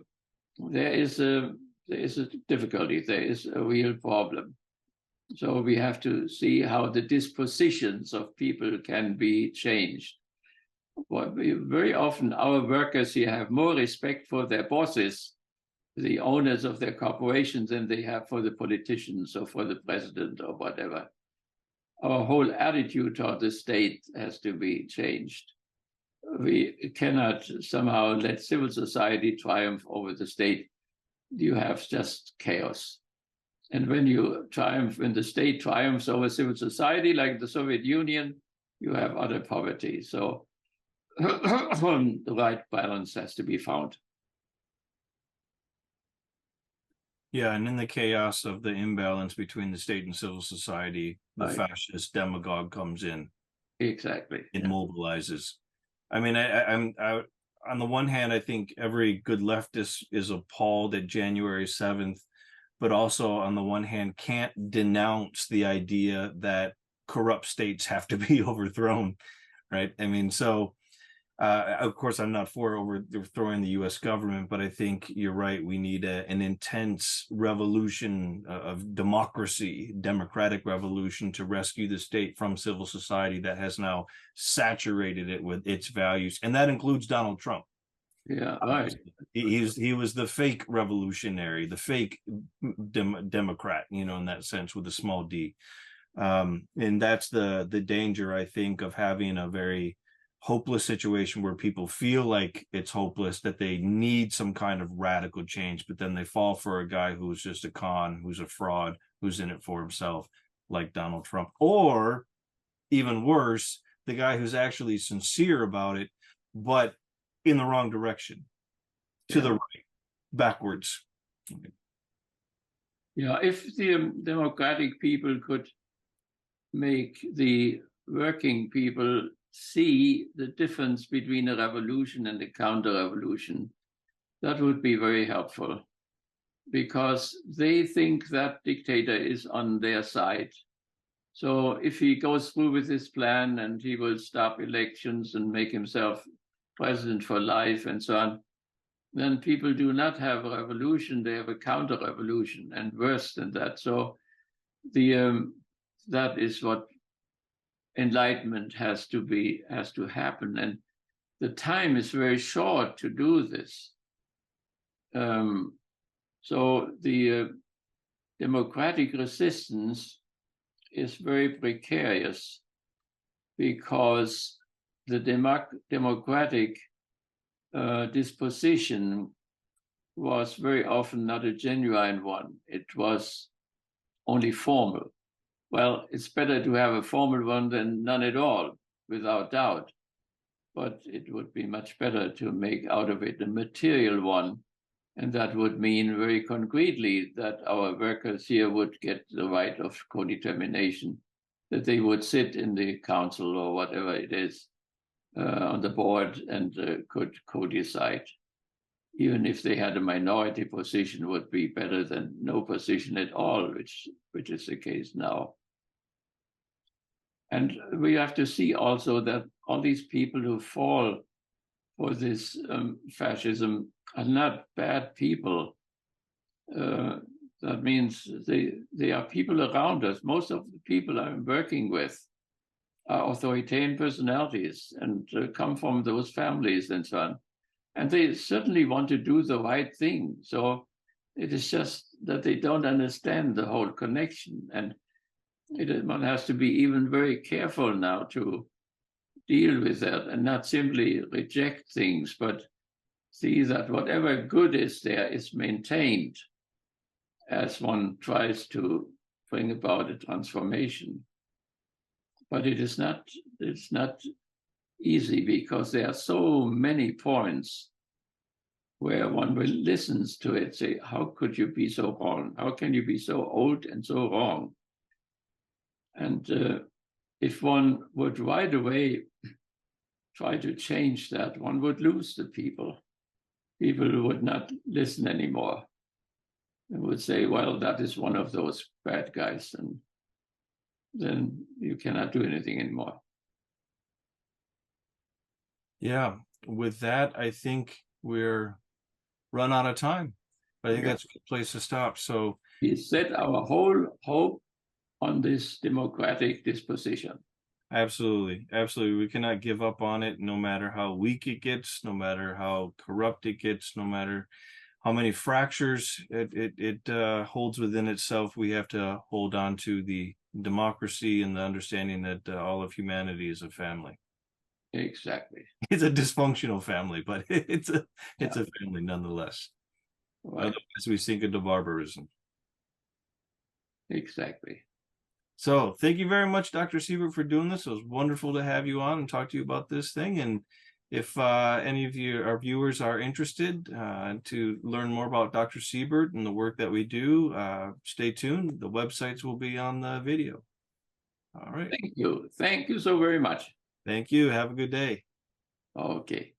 there is a difficulty. There is a real problem. So we have to see how the dispositions of people can be changed. Very often our workers here have more respect for their bosses, the owners of their corporations, than they have for the politicians or for the president or whatever. Our whole attitude toward the state has to be changed. We cannot somehow let civil society triumph over the state. You have just chaos. And when you triumph, when the state triumphs over civil society, like the Soviet Union, you have utter poverty. So the right balance has to be found. Yeah, and in the chaos of the imbalance between the state and civil society, the fascist demagogue comes in. Exactly. It mobilizes. I mean, I'm on the one hand, I think every good leftist is appalled at January 7th, but also on the one hand can't denounce the idea that corrupt states have to be overthrown, right? I mean, so Of course, I'm not for overthrowing the U.S. government, but I think you're right. We need an intense revolution of democracy, democratic revolution to rescue the state from civil society that has now saturated it with its values, and that includes Donald Trump. Yeah, right. He was the fake revolutionary, the fake Democrat, in that sense, with a small d. And that's the danger, I think, of having a very hopeless situation where people feel like it's hopeless, that they need some kind of radical change, but then they fall for a guy who's just a con, who's a fraud, who's in it for himself, like Donald Trump. Or even worse, the guy who's actually sincere about it, but in the wrong direction, to the right, backwards. Yeah, if the democratic people could make the working people see the difference between a revolution and a counter-revolution, that would be very helpful, because they think that dictator is on their side. So if he goes through with his plan and he will stop elections and make himself president for life and so on, then people do not have a revolution, they have a counter-revolution, and worse than that. So that is what enlightenment has to happen, and the time is very short to do this. So the democratic resistance is very precarious, because the democratic disposition was very often not a genuine one. It was only formal. Well, it's better to have a formal one than none at all, without doubt. But it would be much better to make out of it a material one. And that would mean very concretely that our workers here would get the right of co-determination, that they would sit in the council or whatever it is, on the board, and could co-decide. Even if they had a minority position, would be better than no position at all, which is the case now. And we have to see also that all these people who fall for this fascism are not bad people. That means they are people around us. Most of the people I'm working with are authoritarian personalities and come from those families and so on. And they certainly want to do the right thing. So it is just that they don't understand the whole connection. And one has to be even very careful now to deal with that and not simply reject things, but see that whatever good is there is maintained as one tries to bring about a transformation. But it's not easy, because there are so many points where one will listens to it, say, how could you be so wrong? How can you be so old and so wrong? And if one would right away try to change that, one would lose the people. People would not listen anymore. They would say, well, that is one of those bad guys, and then you cannot do anything anymore. Yeah, with that, I think we're run out of time. But I think that's a good place to stop. So we set our whole hope on this democratic disposition. Absolutely. We cannot give up on it, no matter how weak it gets, no matter how corrupt it gets, no matter how many fractures it holds within itself. We have to hold on to the democracy and the understanding that all of humanity is a family. Exactly. It's a dysfunctional family, but it's a family nonetheless. Right. Otherwise, we sink into barbarism. Exactly. So thank you very much, Dr. Siebert, for doing this. It was wonderful to have you on and talk to you about this thing. And if any of you, our viewers, are interested to learn more about Dr. Siebert and the work that we do, stay tuned. The websites will be on the video. All right. Thank you. Thank you so very much. Thank you. Have a good day. Okay.